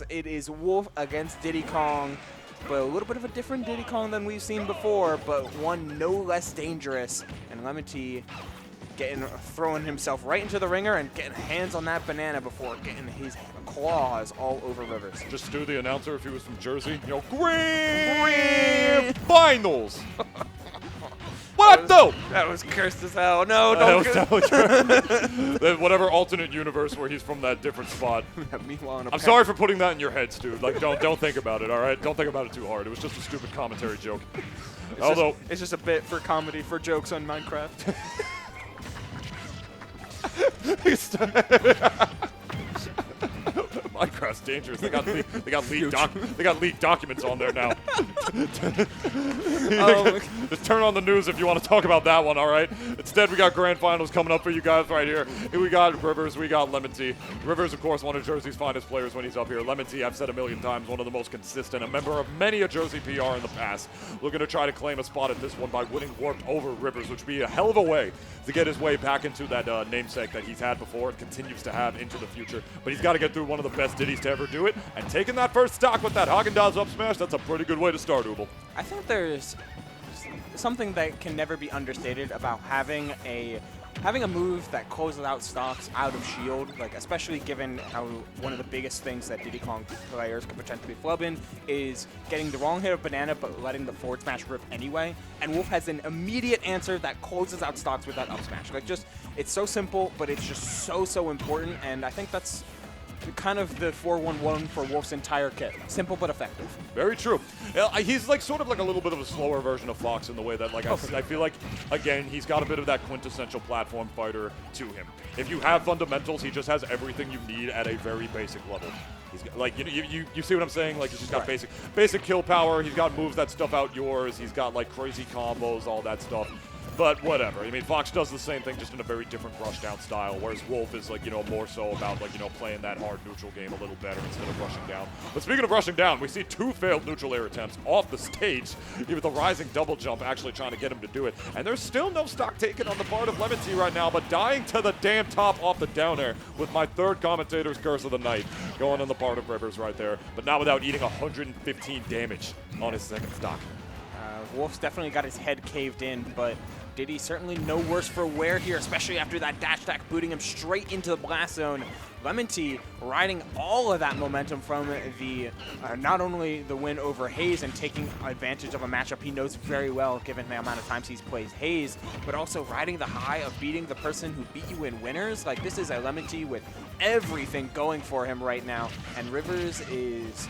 It is Wolf against Diddy Kong, but a little bit of a different Diddy Kong than we've seen before, but one no less dangerous. And LemonTea throwing himself right into the ringer and getting hands on that banana before getting his claws all over Rivers. Just do the announcer if he was from Jersey. You know, grand finals. What though? That was cursed as hell. No, don't. Whatever alternate universe where he's from that different spot. Meanwhile, I'm sorry for putting that in your heads, dude. Like, don't think about it. All right, don't think about it too hard. It was just a stupid commentary joke. It's just a bit for comedy for jokes on Minecraft. Minecraft's dangerous. They got leaked documents on there now. Just turn on the news if you want to talk about that one. All right. Instead, we got grand finals coming up for you guys right here. We got Rivers. We got LemonTea. Rivers, of course, one of Jersey's finest players when he's up here. LemonTea, I've said a million times, one of the most consistent. A member of many a Jersey PR in the past. Looking to try to claim a spot at this one by winning Warped over Rivers, which would be a hell of a way to get his way back into that namesake that he's had before and continues to have into the future. But he's got to get through one of the best Diddy's to ever do it, and taking that first stock with that Haagen-Dazs up smash, that's a pretty good way to start, Ubel. I think there's something that can never be understated about having a move that closes out stocks out of shield, like especially given how one of the biggest things that Diddy Kong players could potentially flub in is getting the wrong hit of banana but letting the forward smash rip anyway. And Wolf has an immediate answer that closes out stocks with that up smash. Like it's so simple, but it's just so important, and I think that's kind of the 4-1-1 for Wolf's entire kit. Simple but effective. Very true. He's like sort of like a little bit of a slower version of Fox in the way that, like, I feel like, again, he's got a bit of that quintessential platform fighter to him. If you have fundamentals, he just has everything you need at a very basic level. He's got, like, you see what I'm saying? Like, he's just got basic kill power. He's got moves that stuff out yours. He's got like crazy combos, all that stuff. But whatever. I mean, Fox does the same thing, just in a very different rushdown style, whereas Wolf is, like, more so about, like, playing that hard neutral game a little better instead of rushing down. But speaking of rushing down, we see 2 failed neutral air attempts off the stage, even the rising double jump actually trying to get him to do it. And there's still no stock taken on the part of LemonTea right now, but dying to the damn top off the down air with my third commentator's curse of the night going on the part of Rivers right there, but not without eating 115 damage on his second stock. Wolf's definitely got his head caved in, but Diddy certainly no worse for wear here, especially after that dash attack booting him straight into the blast zone. LemonTea riding all of that momentum from the not only the win over Hayes and taking advantage of a matchup he knows very well given the amount of times he's played Hayes, but also riding the high of beating the person who beat you in winners. Like, this is a LemonTea with everything going for him right now, and Rivers is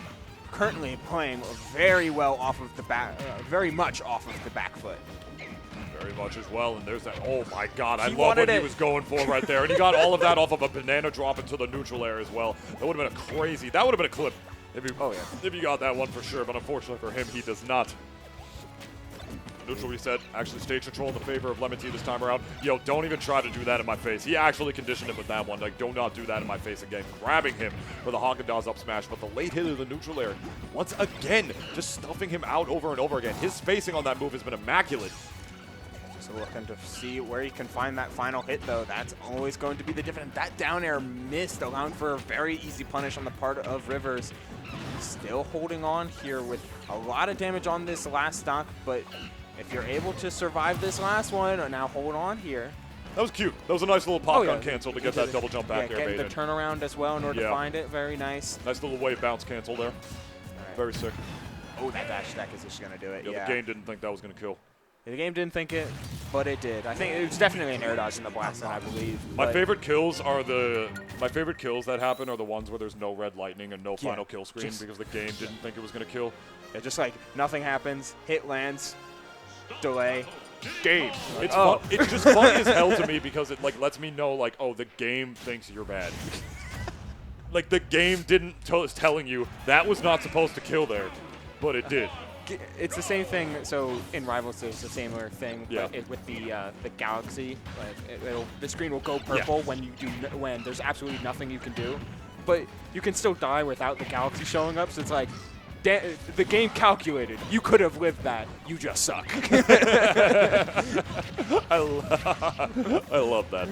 currently playing very well off of the back, very much off of the back foot. Very much as well, and there's that, oh my god, I love what he was going for right there, and he got all of that off of a banana drop into the neutral air as well. That would have been that would have been a clip if you got that one for sure, but unfortunately for him, he does not. Neutral reset, actually stage control in the favor of LemonTea this time around. Yo, don't even try to do that in my face. He actually conditioned him with that one. Like, do not do that in my face again. Grabbing him for the Haagen-Dazs up smash, but the late hit of the neutral air, once again, just stuffing him out over and over again. His spacing on that move has been immaculate. So looking to see where he can find that final hit, though. That's always going to be the difference. That down air missed, allowing for a very easy punish on the part of Rivers. Still holding on here with a lot of damage on this last stock, but if you're able to survive this last one, now hold on here. That was cute. That was a nice little pop gun cancel to get that double jump back there. Getting the turnaround as well in order to find it. Very nice. Nice little wave bounce cancel there. Very sick. Oh, that dash attack is just going to do it. Yeah, the game didn't think that was going to kill. The game didn't think it, but it did. I think it was definitely an air dodge in the blast zone, I believe. My favorite kills that happen are the ones where there's no red lightning and no final kill screen because the game didn't think it was going to kill. Yeah, just like nothing happens, hit lands, delay, game. It's just funny as hell to me because it like lets me know like, oh, the game thinks you're bad. Like, the game didn't telling you that was not supposed to kill there, but it did. It's the same thing. So in Rivals, there's a similar thing, but with the Galaxy. Like the screen will go purple when there's absolutely nothing you can do, but you can still die without the Galaxy showing up. So it's like, the game calculated. You could have lived that. You just suck. I love that.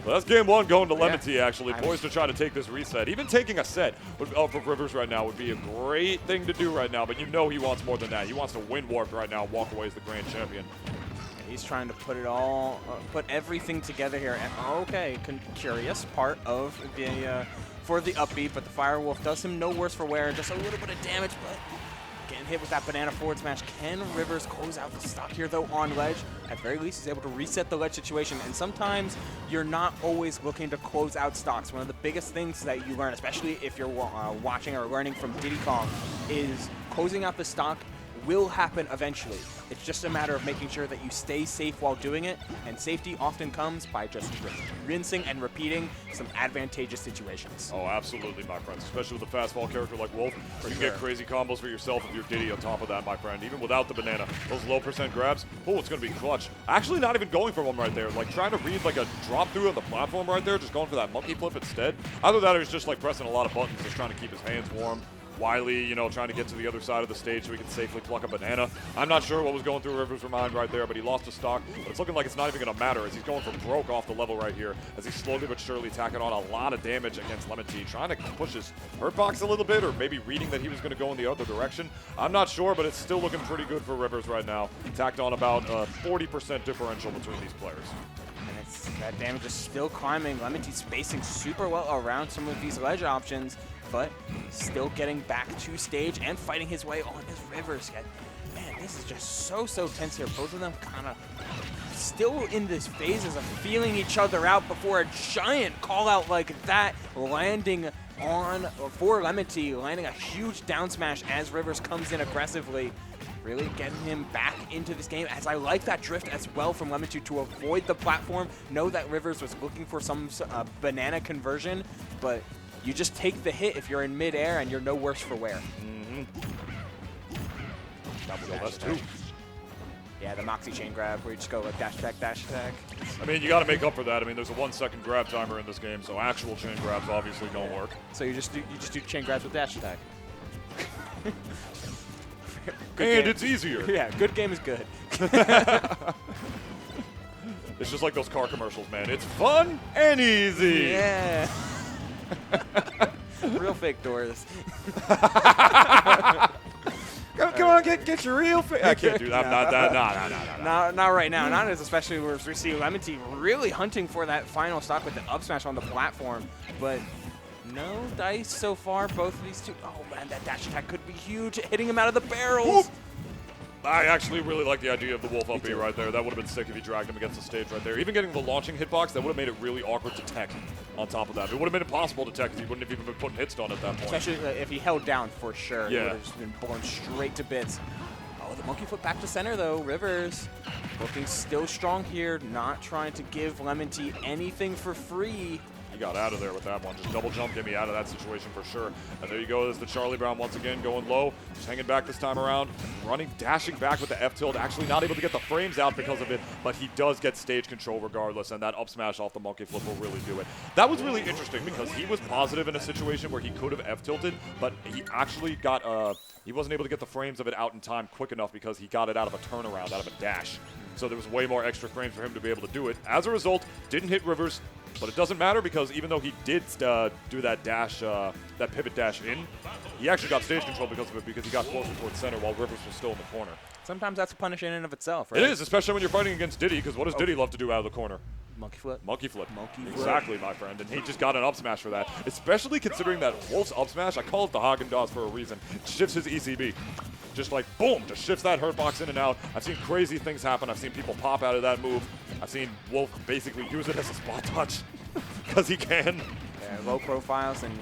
Well, that's game one going to LemonTea, actually. Poised to try to take this reset. Even taking a set of Rivers right now would be a great thing to do right now, but you know he wants more than that. He wants to win Warped right now and walk away as the grand champion. He's trying to put it all, put everything together here. And, okay, curious part of the, for the upbeat, but the Firewolf does him no worse for wear. Just a little bit of damage, but getting hit with that banana forward smash. Can Rivers close out the stock here, though, on ledge? At the very least, he's able to reset the ledge situation. And sometimes you're not always looking to close out stocks. One of the biggest things that you learn, especially if you're watching or learning from Diddy Kong, is closing out the stock will happen eventually. It's just a matter of making sure that you stay safe while doing it, and safety often comes by just rinsing and repeating some advantageous situations. Oh, absolutely, my friends. Especially with a fastball character like Wolf, you can get crazy combos for yourself if you're Diddy on top of that, my friend. Even without the banana, those low percent grabs, oh, it's going to be clutch. Actually, not even going for one right there. Like, trying to read like a drop through on the platform right there, just going for that monkey flip instead. Either that or he's just like pressing a lot of buttons, just trying to keep his hands warm. Wily, you know, trying to get to the other side of the stage so he can safely pluck a banana. I'm not sure what was going through Rivers' mind right there, but he lost a stock. But it's looking like it's not even going to matter as he's going for broke off the level right here, as he's slowly but surely tacking on a lot of damage against LemonTea, trying to push his hurt box a little bit, or maybe reading that he was going to go in the other direction. I'm not sure, but it's still looking pretty good for Rivers right now. Tacked on about 40% differential between these players. And that damage is still climbing. LemonTea spacing super well around some of these ledge options, but still getting back to stage and fighting his way on his Rivers. Man, this is just so tense here. Both of them kind of still in this phases of feeling each other out before a giant call out like that landing on for LemonTea, landing a huge down smash as Rivers comes in aggressively. Really getting him back into this game, as I like that drift as well from LemonTea to avoid the platform. Know that Rivers was looking for some banana conversion, but you just take the hit if you're in midair and you're no worse for wear. That's two. Yeah, the Moxie chain grab where you just go like dash attack, dash attack. I mean, you got to make up for that. I mean, there's a 1 second grab timer in this game, so actual chain grabs obviously don't work. So you just do chain grabs with dash attack. And it's easier. Yeah, good game is good. It's just like those car commercials, man. It's fun and easy. Yeah. Real fake doors. Come on, get your real fake. I can't do that. No. Not right now. Not as especially where we see LemonTea really hunting for that final stock with the up smash on the platform, but no dice so far. Both of these two. Oh man, that dash attack could be huge, hitting him out of the barrels. Whoop. I actually really like the idea of the Wolf up B right there. That would have been sick if he dragged him against the stage right there. Even getting the launching hitbox, that would have made it really awkward to tech on top of that. It would have made it impossible to tech because he wouldn't have even been putting hits on at that point. Especially if he held down for sure. Yeah. He would have just been blown straight to bits. Oh, the monkey flip back to center though. Rivers looking still strong here, not trying to give LemonTea anything for free. He got out of there with that one. Just double jump, get me out of that situation for sure. And there you go. There's the Charlie Brown once again going low. Just hanging back this time around. Running, dashing back with the F tilt. Actually not able to get the frames out because of it, but he does get stage control regardless, and that up smash off the monkey flip will really do it. That was really interesting because he was positive in a situation where he could have F tilted, but he actually got, he wasn't able to get the frames of it out in time quick enough because he got it out of a turnaround, out of a dash. So there was way more extra frames for him to be able to do it. As a result, didn't hit Rivers, but it doesn't matter because even though he did do that dash, that pivot dash in, he actually got stage control because of it because he got closer towards center while Rivers was still in the corner. Sometimes that's a punish in and of itself, right? It is, especially when you're fighting against Diddy, because what does Diddy love to do out of the corner? Monkey flip. Monkey flip. Monkey flip. Exactly, my friend. And he just got an up smash for that. Especially considering that Wolf's up smash, I call it the Haagen-Dazs for a reason, shifts his ECB. Just like, boom, just shifts that hurt box in and out. I've seen crazy things happen. I've seen people pop out of that move. I've seen Wolf basically use it as a spot touch because he can. Yeah, low profiles and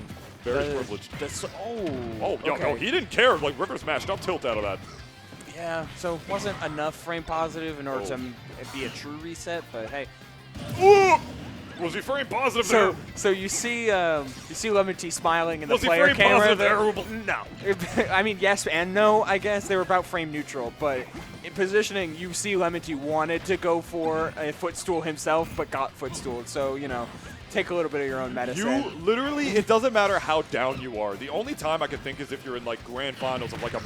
very privileged. Okay. He didn't care. Like, Rivers smashed up tilt out of that. Yeah, so wasn't enough frame positive in order to be a true reset, but hey. Ooh! Was he frame positive there? So you see LemonTea smiling in the was player he frame camera. positive there? No. I mean, yes and no, I guess. They were about frame neutral, but in positioning, you see LemonTea wanted to go for a footstool himself, but got footstooled. So, you know, take a little bit of your own medicine. You literally, it doesn't matter how down you are. The only time I could think is if you're in like grand finals of like a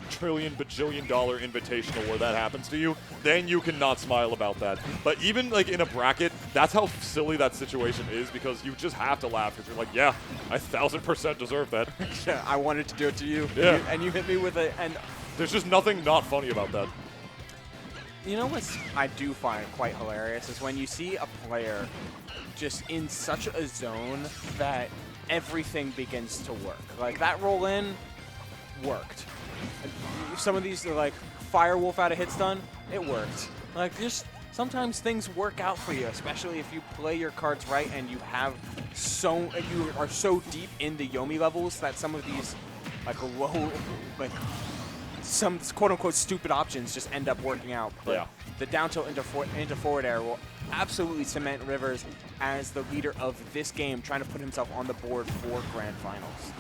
trillion bajillion dollar invitational where that happens to you, then you cannot smile about that. But even like in a bracket, that's how silly that situation is, because you just have to laugh because you're like, yeah, I 1000% deserve that. Yeah, I wanted to do it to you. Yeah. And you hit me with it. And there's just nothing not funny about that. you know what I do find quite hilarious is when you see a player just in such a zone that everything begins to work. Like that roll in worked. Some of these are like Firewolf out of hit stun, it worked. Like just sometimes things work out for you, especially if you play your cards right and you are so deep in the Yomi levels that some of these like low, like some quote-unquote stupid options just end up working out. But yeah. The down tilt into forward air will absolutely cement Rivers as the leader of this game, trying to put himself on the board for Grand Finals.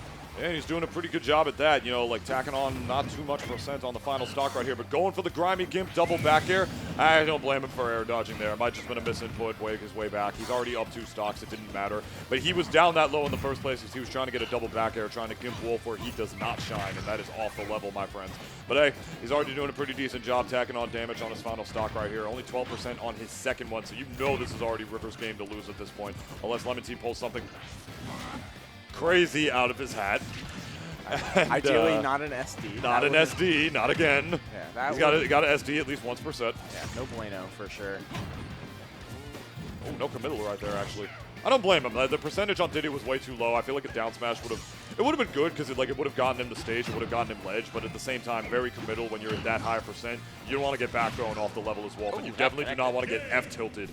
And he's doing a pretty good job at that, you know, like tacking on not too much percent on the final stock right here, but going for the grimy Gimp double back air. I don't blame him for air dodging there. It might just been a misinput, his way back. He's already up 2 stocks, it didn't matter. But he was down that low in the first place because he was trying to get a double back air, trying to Gimp Wolf where he does not shine, and that is off the level, my friends. But hey, he's already doing a pretty decent job tacking on damage on his final stock right here. Only 12% on his second one, so you know this is already Rivers' game to lose at this point, unless LemonTea pulls something crazy out of his hat. And, ideally, not an SD. Not an SD, not again. Yeah, he's got an SD at least once per set. Yeah, no bueno for sure. Oh, no committal right there, actually. I don't blame him. The percentage on Diddy was way too low. I feel like a down smash would have been good because it would have gotten him the stage, it would have gotten him ledge, but at the same time, very committal when you're at that high percent. You don't want to get back thrown off the level as well, and you definitely do not want to get F tilted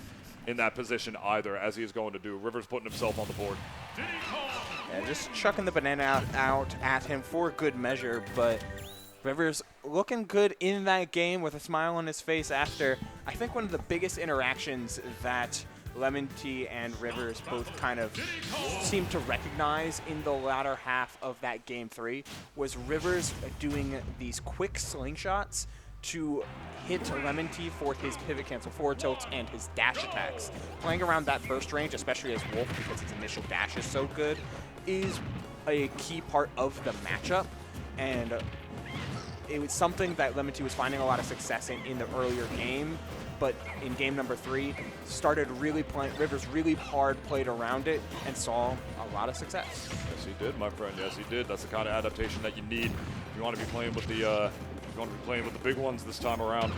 in that position either, as he is going to do. Rivers putting himself on the board. Yeah, just chucking the banana out at him for good measure, but Rivers looking good in that game with a smile on his face after, I think, one of the biggest interactions that LemonTea and Rivers both kind of seemed to recognize in the latter half of that Game 3 was Rivers doing these quick slingshots to hit LemonTea for his pivot cancel forward tilts and his dash attacks. Playing around that burst range, especially as Wolf because his initial dash is so good, is a key part of the matchup. And it was something that LemonTea was finding a lot of success in the earlier game, but in game number 3, started really playing, Rivers really hard played around it and saw a lot of success. Yes, he did, my friend. Yes, he did. That's the kind of adaptation that you need if you want to be playing with the big ones this time around.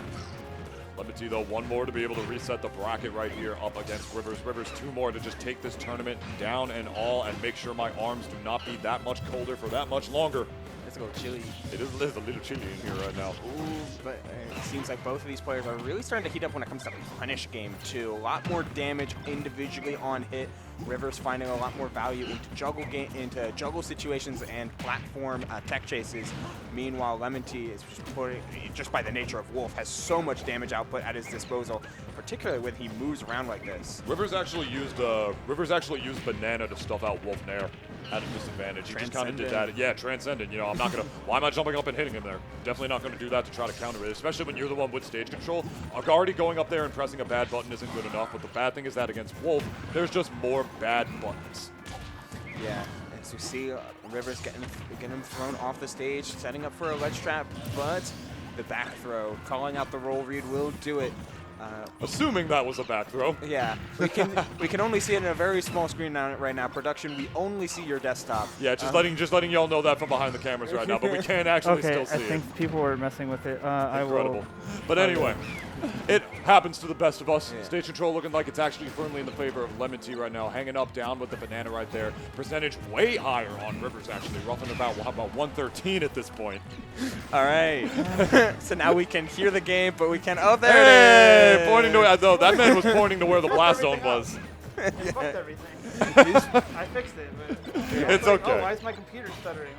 LemonTea, though, one more to be able to reset the bracket right here up against Rivers. Rivers, 2 more to just take this tournament down and all and make sure my arms do not be that much colder for that much longer. It's a little chilly. It is a little chilly in here right now. Ooh, but it seems like both of these players are really starting to heat up when it comes to punish game too. A lot more damage individually on hit. Rivers finding a lot more value into juggle situations and platform tech chases. Meanwhile, LemonTea is just by the nature of Wolf, has so much damage output at his disposal, particularly when he moves around like this. Rivers actually used banana to stuff out Wolf Nair at a disadvantage. He just kind of did that. Yeah, transcendent. You know, I'm not gonna. Why am I jumping up and hitting him there? Definitely not going to do that to try to counter it, especially when you're the one with stage control. Already going up there and pressing a bad button isn't good enough. But the bad thing is that against Wolf, there's just more bad buttons. Yeah, as you see, Rivers getting him thrown off the stage, setting up for a ledge trap, but the back throw, calling out the roll read will do it. Assuming that was a back throw. Yeah, we can only see it in a very small screen right now. Production, we only see your desktop. Yeah, just letting y'all know that from behind the cameras right now, but we can actually still see it. I think people were messing with it. Incredible. But anyway, it happens to the best of us. Yeah. Stage control looking like it's actually firmly in the favor of LemonTea right now, hanging up down with the banana right there. Percentage way higher on Rivers actually, roughing about 113 at this point. All right. So now we can hear the game, but we can. Oh, there it is. Hey, pointing to no, that man was pointing to where the blast zone was. I fucked everything. I fixed it, but it's okay. Oh, why is my computer stuttering?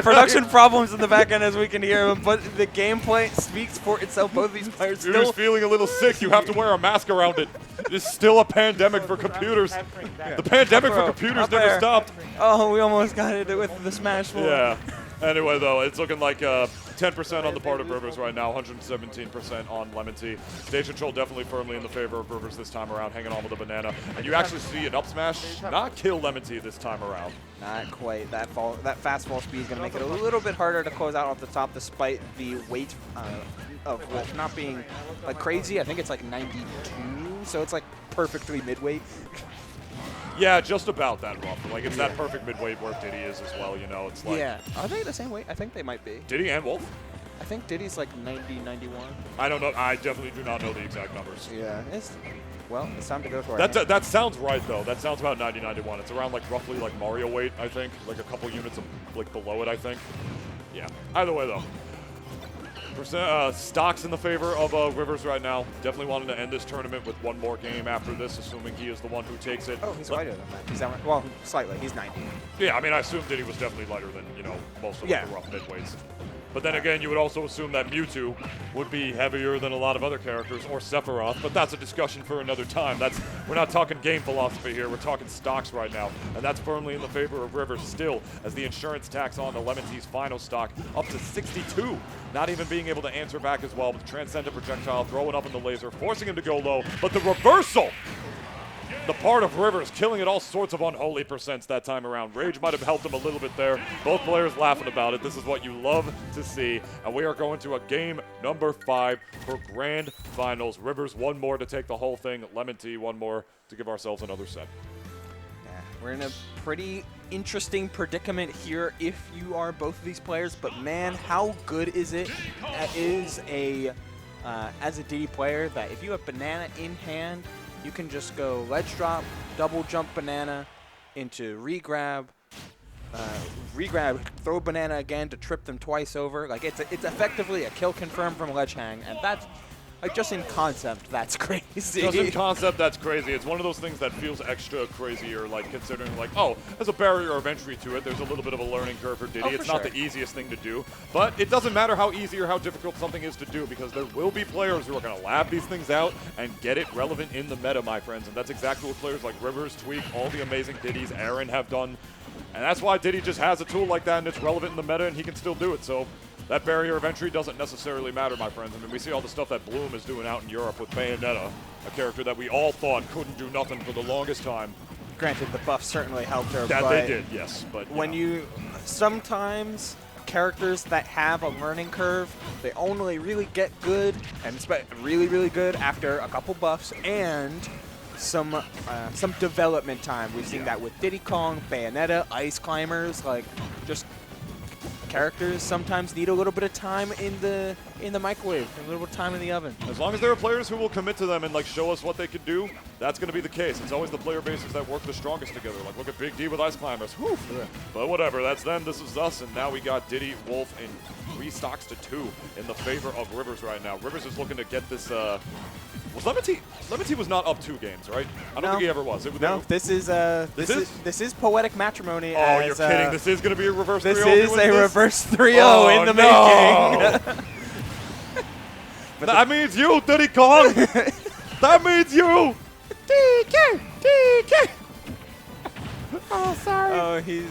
Production problems in the back end as we can hear them, but the gameplay speaks for itself. Both of these players still still feeling a little sick. You have to wear a mask around it. It's still a pandemic for computers. The pandemic for computers never stopped. Oh, we almost got it with the smash floor. Yeah. Anyway, though, it's looking like 10% on the part of Rivers right now, 117% on LemonTea. Stage control definitely firmly in the favor of Rivers this time around, hanging on with a banana. And you actually see an up smash not kill LemonTea this time around. Not quite. That fast fall speed is going to make it a little bit harder to close out off the top, despite the weight of Wolf not being like crazy. I think it's like 92, so it's like perfectly midweight. Yeah, just about that rough. Like, it's that perfect midweight where Diddy is as well, you know? It's like... Yeah. Are they the same weight? I think they might be. Diddy and Wolf? I think Diddy's like 90, 91. I don't know. I definitely do not know the exact numbers. Yeah. Well, it's time to go for it. That sounds right, though. That sounds about 90, 91. It's around, like, roughly, like, Mario weight, I think. Like, a couple units, like, below it, I think. Yeah. Either way, though. Stocks in the favor of Rivers right now. Definitely wanting to end this tournament with one more game after this, assuming he is the one who takes it. Oh, he's lighter than that. He's that, well, slightly. He's 90. Yeah, I mean, I assumed Diddy was definitely lighter than, you know, most of the rough midweights. But then again, you would also assume that Mewtwo would be heavier than a lot of other characters, or Sephiroth, but that's a discussion for another time. We're not talking game philosophy here, we're talking stocks right now, and that's firmly in the favor of Rivers still, as the insurance tax on to LemonTea's final stock, up to 62. Not even being able to answer back as well, with Transcendent Projectile throwing up in the laser, forcing him to go low, but the reversal! The part of Rivers killing at all sorts of unholy percents that time around. Rage might have helped him a little bit there. Both players laughing about it. This is what you love to see. And we are going to a game number 5 for Grand Finals. Rivers one more to take the whole thing. LemonTea one more to give ourselves another set. Yeah, we're in a pretty interesting predicament here if you are both of these players. But man, how good is it as a Diddy player that if you have banana in hand, you can just go ledge drop, double jump banana into regrab, throw banana again to trip them twice over. Like it's effectively a kill confirm from ledge hang, and that's like just in concept, that's crazy. Just in concept, that's crazy. It's one of those things that feels extra crazier, like considering like, oh, there's a barrier of entry to it. There's a little bit of a learning curve for Diddy. It's not the easiest thing to do, but it doesn't matter how easy or how difficult something is to do, because there will be players who are going to lab these things out and get it relevant in the meta, my friends. And that's exactly what players like Rivers, Tweak, all the amazing Diddies, Aaron have done. And that's why Diddy just has a tool like that, and it's relevant in the meta, and he can still do it. So that barrier of entry doesn't necessarily matter, my friends. I mean, we see all the stuff that Bloom is doing out in Europe with Bayonetta, a character that we all thought couldn't do nothing for the longest time. Granted, the buff certainly helped her. That they did, yes. But when sometimes characters that have a learning curve, they only really get good, and really, really good after a couple buffs and some development time. We've seen that with Diddy Kong, Bayonetta, Ice Climbers, like just characters sometimes need a little bit of time in the microwave, a little bit of time in the oven. As long as there are players who will commit to them and like show us what they can do, that's going to be the case. It's always the player bases that work the strongest together. Like look at Big D with Ice Climbers. Whew. Yeah. But whatever, that's them, this is us, and now we got Diddy, Wolf, and 3 stocks to 2 in the favor of Rivers right now. Rivers is looking to get this. Was LemonTea was not up 2 games, right? I don't think he ever was. This is poetic matrimony. Oh, you're kidding! This is going to be a reverse 3-0. This is a reverse 3-0 in the making. That means you, Diddy Kong. That means you. DK. Oh, sorry. Oh, he's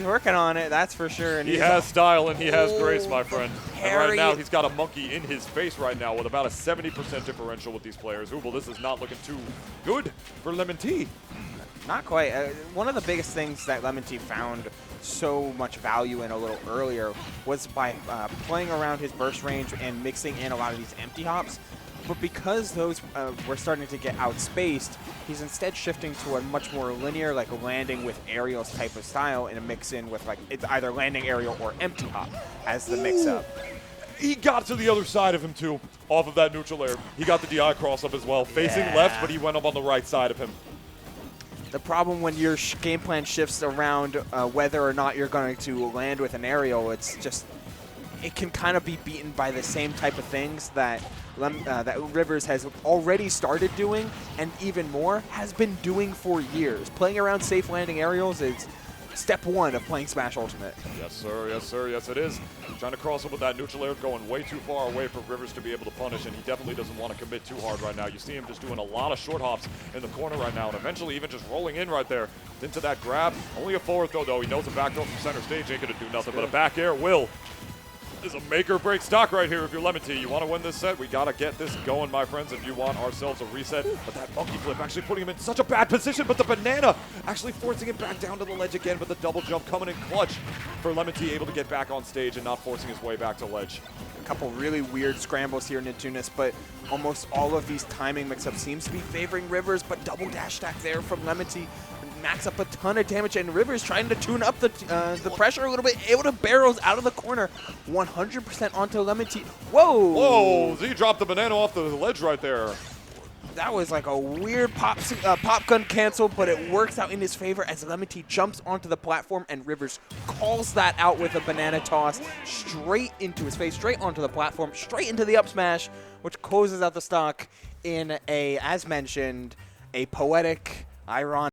working on it, that's for sure. And he has style and he has grace, my friend. And right now, he's got a monkey in his face right now with about a 70% differential with these players. Ooh, well, this is not looking too good for LemonTea. Not quite. One of the biggest things that LemonTea found so much value in a little earlier was by playing around his burst range and mixing in a lot of these empty hops. But because those were starting to get outspaced, he's instead shifting to a much more linear, like landing with aerials type of style, and a mix in with like it's either landing aerial or empty hop as the mix up. He got to the other side of him too, off of that neutral air. He got the DI cross up as well, facing left, but he went up on the right side of him. The problem when your game plan shifts around whether or not you're going to land with an aerial, it's just it can kind of be beaten by the same type of things that Rivers has already started doing, and even more has been doing for years. Playing around safe landing aerials is step one of playing Smash Ultimate. Yes, sir. Yes, sir. Yes, it is. Trying to cross him with that neutral air, going way too far away for Rivers to be able to punish, and he definitely doesn't want to commit too hard right now. You see him just doing a lot of short hops in the corner right now, and eventually even just rolling in right there into that grab. Only a forward throw, though. He knows a back throw from center stage ain't going to do nothing, but a back air will. This is a make or break stock right here if you're LemonTea. You want to win this set? We got to get this going, my friends, if you want ourselves a reset. But that monkey flip actually putting him in such a bad position, but the banana actually forcing him back down to the ledge again, but the double jump coming in clutch for LemonTea, able to get back on stage and not forcing his way back to ledge. A couple really weird scrambles here, Nintunis, but almost all of these timing mix-ups seems to be favoring Rivers, but double dash stack there from LemonTea. Max up a ton of damage, and Rivers trying to tune up the pressure a little bit, able to barrels out of the corner, 100% onto LemonTea. Whoa! Whoa, Z dropped the banana off the ledge right there. That was like a weird pop gun cancel, but it works out in his favor as LemonTea jumps onto the platform, and Rivers calls that out with a banana toss straight into his face, straight onto the platform, straight into the up smash, which closes out the stock in a, as mentioned, a poetic, ironic